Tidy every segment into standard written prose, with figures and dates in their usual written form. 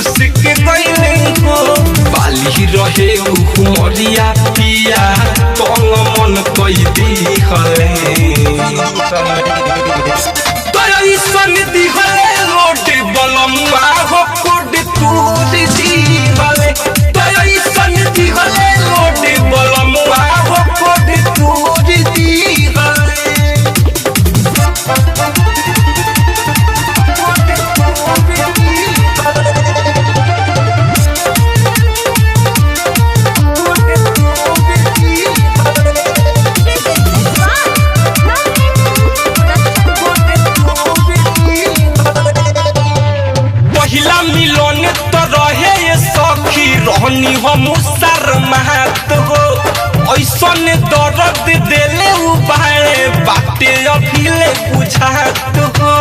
चूस के गईले हो बाली रहे उमरिया पिया तंग मन कई दी हले तोई सन दी हले रोड बलमुआ हो कोड तूर दी हले तोई सन दी हले रोड बलमुआ हो कोड तूर दी हले रहनी हम शर्मात हो ऐसन दर्द देले उबारे बाटे अभिले बुझात हो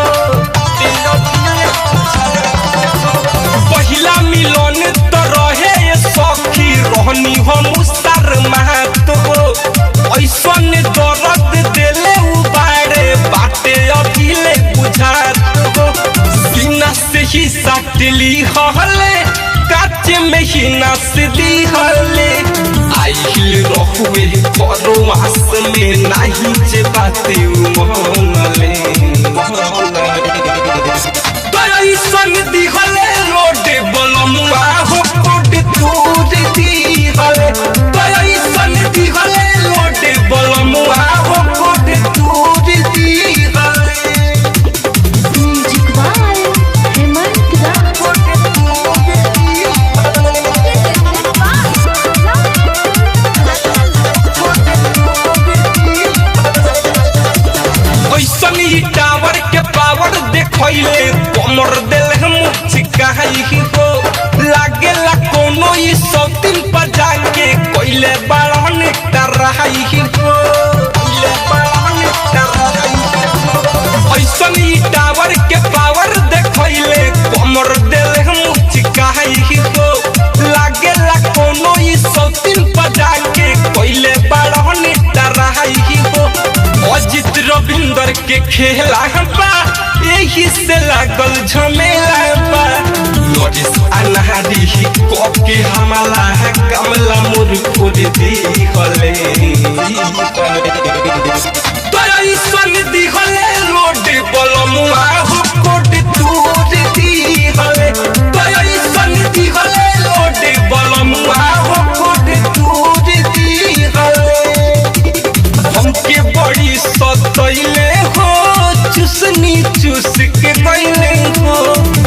पहिला मिलन तो रहे सखी रहनी हम शर्मात हो ऐसन दर्द देले उबारे बाटे अभिले बुझात हो सीना से ही सटली हले काचे में ही नस दी हले आइल रहुए परवास में नहीं जे बाते उमले तोई सन दी हले रोड बलमुआ हो कोड तूर दी हले तोई सन दी हले रोड बलमुआ हो कोड तूर दी हले टावर के पावर देखले कमर दिल हम चिकाई हो लागेला कोनो ई सौतिन पर जाके कोइले बारहन करहाई हो कोइले बारहन करहाई हो ऐसन ई टावर के पावर देखले कमर दिल हम चिकाई हो लागेला कोनो ई सौतिन पर जाके कोइले बारहन करहाई हो अजित रविंदर के खेला बा यही से लागल झमेला बा नोटिस अनहारी ही कप के हमला कमला मोर को दी हले तोई सन दी हले रोड बलमुआ हो कोड तूर दी हले तोई सन दी हले रोड बलमुआ हो कोड तूर दी हले हमके बड़ी सतैले हो चुसनी चूस के गईले हो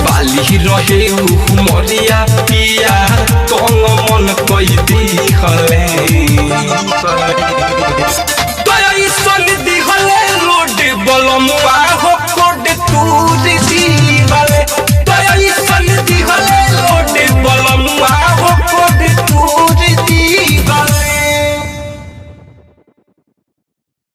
बाली रहे उमरिया पिया तंग मन कई दी हले तोई सन दी हले रोड बलमुआ